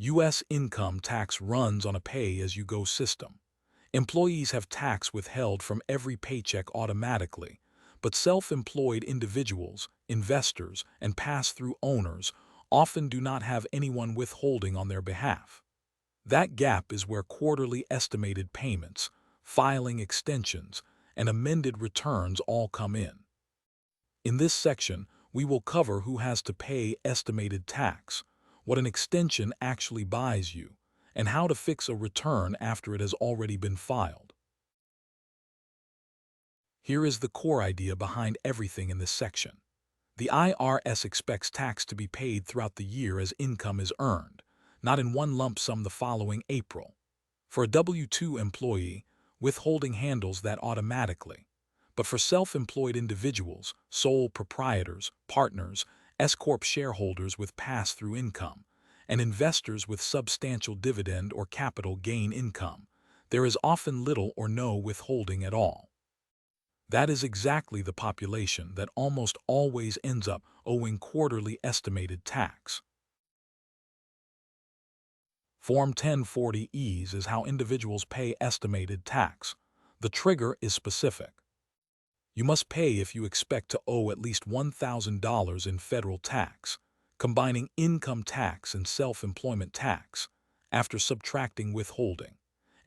U.S. income tax runs on a pay-as-you-go system. Employees have tax withheld from every paycheck automatically, but self-employed individuals, investors, and pass-through owners often do not have anyone withholding on their behalf. That gap is where quarterly estimated payments, filing extensions, and amended returns all come in. In this section, we will cover who has to pay estimated tax, what an extension actually buys you, and how to fix a return after it has already been filed. Here is the core idea behind everything in this section. The IRS expects tax to be paid throughout the year as income is earned, not in one lump sum the following April. For a W-2 employee, withholding handles that automatically. But for self-employed individuals, sole proprietors, partners, S-corp shareholders with pass-through income, and investors with substantial dividend or capital gain income, there is often little or no withholding at all. That is exactly the population that almost always ends up owing quarterly estimated tax. Form 1040Es is how individuals pay estimated tax. The trigger is specific. You must pay if you expect to owe at least $1,000 in federal tax, combining income tax and self-employment tax, after subtracting withholding,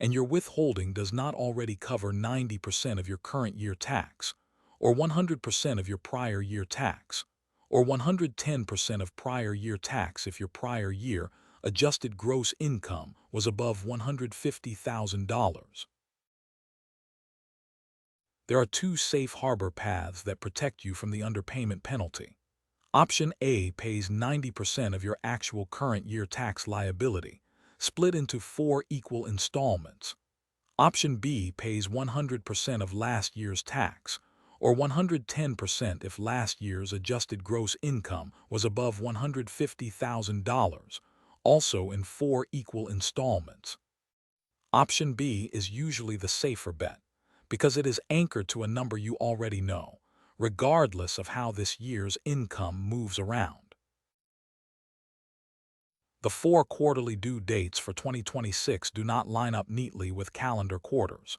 and your withholding does not already cover 90% of your current year tax, or 100% of your prior year tax, or 110% of prior year tax if your prior year adjusted gross income was above $150,000. There are two safe harbor paths that protect you from the underpayment penalty. Option A pays 90% of your actual current year tax liability, split into 4 equal installments. Option B pays 100% of last year's tax, or 110% if last year's adjusted gross income was above $150,000, also in 4 equal installments. Option B is usually the safer bet, because it is anchored to a number you already know, regardless of how this year's income moves around. The 4 quarterly due dates for 2026 do not line up neatly with calendar quarters.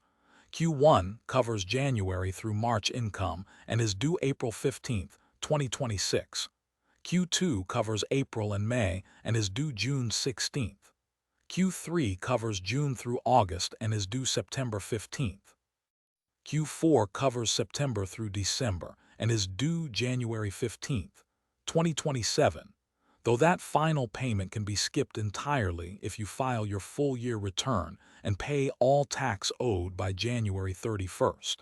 Q1 covers January through March income and is due April 15, 2026. Q2 covers April and May and is due June 16. Q3 covers June through August and is due September 15. Q4 covers September through December and is due January 15, 2027, though that final payment can be skipped entirely if you file your full year return and pay all tax owed by January 31st.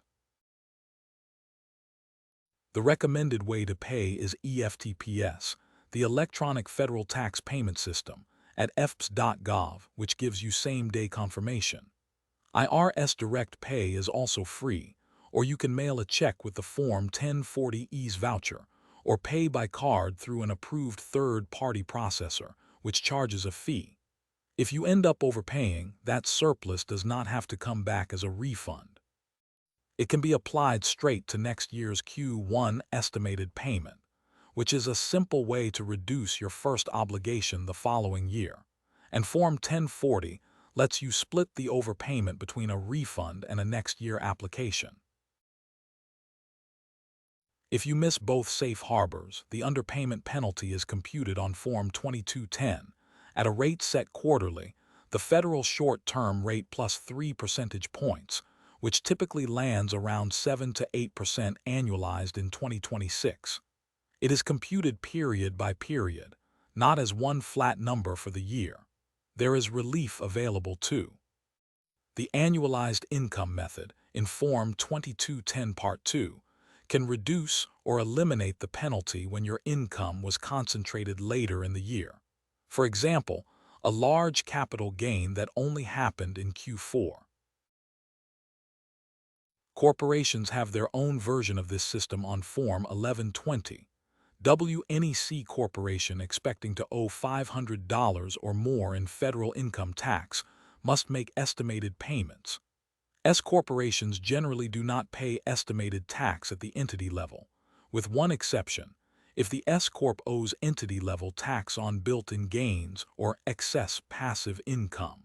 The recommended way to pay is EFTPS, the Electronic Federal Tax Payment System, at efps.gov, which gives you same-day confirmation. IRS Direct Pay is also free, or you can mail a check with the Form 1040Es voucher, or pay by card through an approved third-party processor, which charges a fee. If you end up overpaying, that surplus does not have to come back as a refund. It can be applied straight to next year's Q1 estimated payment, which is a simple way to reduce your first obligation the following year, and Form 1040 lets you split the overpayment between a refund and a next year application. If you miss both safe harbors, the underpayment penalty is computed on Form 2210 at a rate set quarterly, the federal short-term rate plus 3 percentage points, which typically lands around 7 to 8% annualized in 2026. It is computed period by period, not as one flat number for the year. There is relief available too. The annualized income method in Form 2210 Part 2 can reduce or eliminate the penalty when your income was concentrated later in the year. For example, a large capital gain that only happened in Q4. Corporations have their own version of this system on Form 1120. WNEC Corporation expecting to owe $500 or more in federal income tax must make estimated payments. S corporations generally do not pay estimated tax at the entity level, with one exception. if the S-corp owes entity-level tax on built-in gains or excess passive income.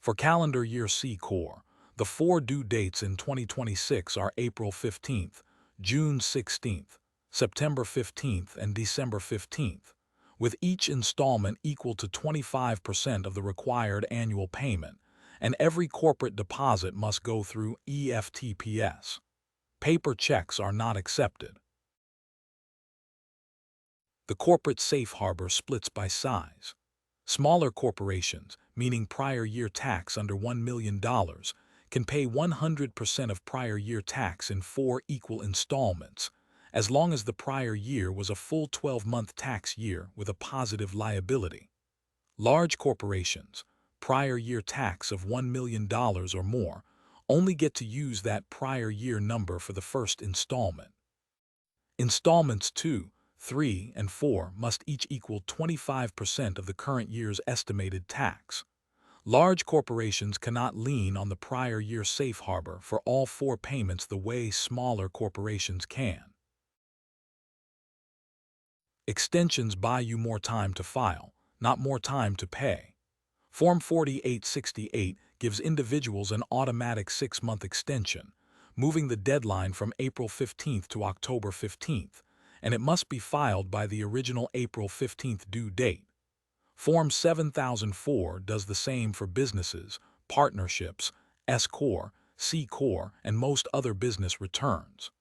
For calendar year C-corp, the 4 due dates in 2026 are April 15th, June 16th, September 15th, and December 15th, with each installment equal to 25% of the required annual payment, and every corporate deposit must go through EFTPS. Paper checks are not accepted. The corporate safe harbor splits by size. Smaller corporations, meaning prior year tax under $1 million, can pay 100% of prior year tax in 4 equal installments, as long as the prior year was a full 12-month tax year with a positive liability. Large corporations, prior year tax of $1 million or more, only get to use that prior year number for the first installment. Installments 2, 3, and 4 must each equal 25% of the current year's estimated tax. Large corporations cannot lean on the prior year safe harbor for all 4 payments the way smaller corporations can. Extensions buy you more time to file, not more time to pay. Form 4868 gives individuals an automatic 6-month extension, moving the deadline from April 15th to October 15th, and it must be filed by the original April 15th due date. Form 7004 does the same for businesses, partnerships, S-corp, C-corp, and most other business returns.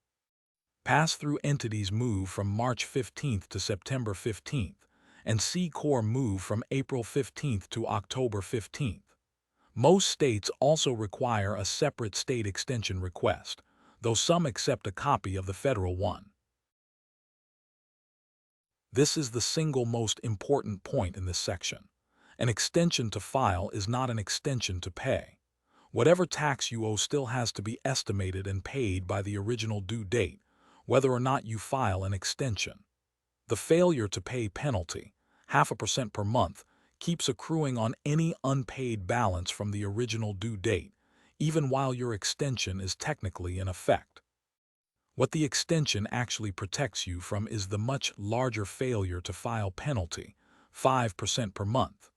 Pass-through entities move from March 15th to September 15th, and C-corp move from April 15th to October 15th. Most states also require a separate state extension request, though some accept a copy of the federal one. This is the single most important point in this section. An extension to file is not an extension to pay. Whatever tax you owe still has to be estimated and paid by the original due date, whether or not you file an extension. The failure to pay penalty, 0.5% per month, keeps accruing on any unpaid balance from the original due date, even while your extension is technically in effect. What the extension actually protects you from is the much larger failure to file penalty, 5% per month.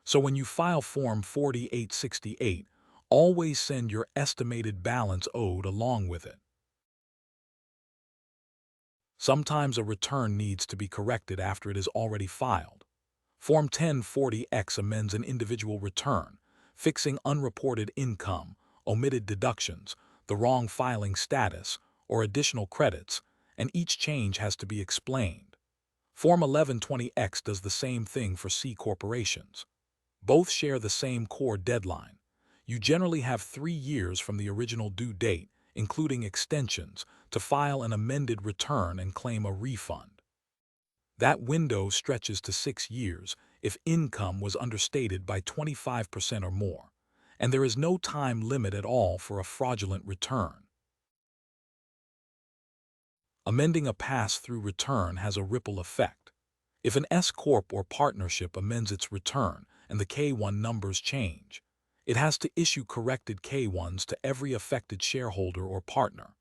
So when you file Form 4868, always send your estimated balance owed along with it. Sometimes a return needs to be corrected after it is already filed. Form 1040X amends an individual return, fixing unreported income, omitted deductions, the wrong filing status, or additional credits, and each change has to be explained. Form 1120X does the same thing for C corporations. Both share the same core deadline. You generally have 3 years from the original due date, including extensions, to file an amended return and claim a refund. That window stretches to 6 years if income was understated by 25% or more, and there is no time limit at all for a fraudulent return. Amending a pass-through return has a ripple effect. If an S-corp or partnership amends its return and the K-1 numbers change, it has to issue corrected K-1s to every affected shareholder or partner,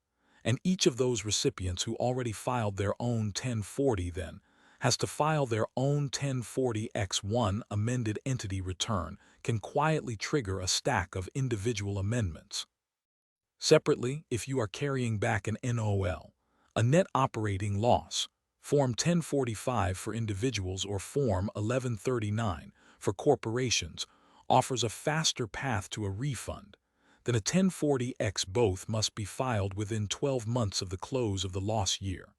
and each of those recipients who already filed their own 1040 then has to file their own 1040X1 amended entity return can quietly trigger a stack of individual amendments. Separately, if you are carrying back an NOL, a net operating loss, Form 1045 for individuals or Form 1139 for corporations offers a faster path to a refund than a 1040X. Both must be filed within 12 months of the close of the loss year,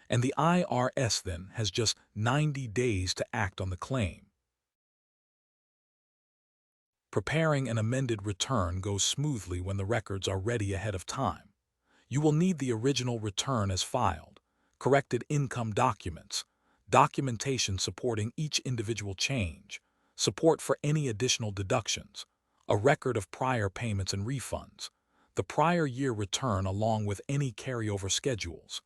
and the IRS then has just 90 days to act on the claim. Preparing an amended return goes smoothly when the records are ready ahead of time. You will need the original return as filed, corrected income documents, documentation supporting each individual change, support for any additional deductions, a record of prior payments and refunds, the prior year return along with any carryover schedules,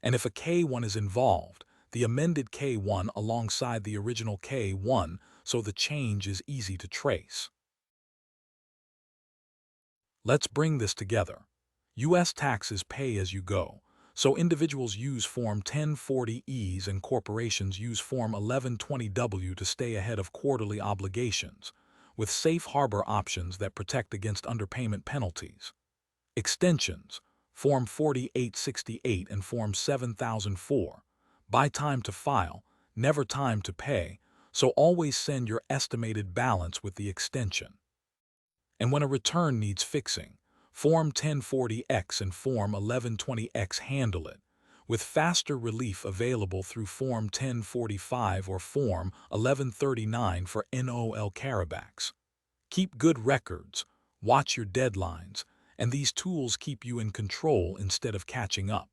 and if a K-1 is involved, the amended K-1 alongside the original K-1 so the change is easy to trace. Let's bring this together. U.S. taxes pay as you go, So individuals use Form 1040Es and corporations use Form 1120W to stay ahead of quarterly obligations, with safe harbor options that protect against underpayment penalties. Extensions, Form 4868 and Form 7004, buy time to file, never time to pay, so always send your estimated balance with the extension. And when a return needs fixing, Form 1040X and Form 1120X handle it, with faster relief available through Form 1045 or Form 1139 for NOL carrybacks. Keep good records, watch your deadlines, and these tools keep you in control instead of catching up.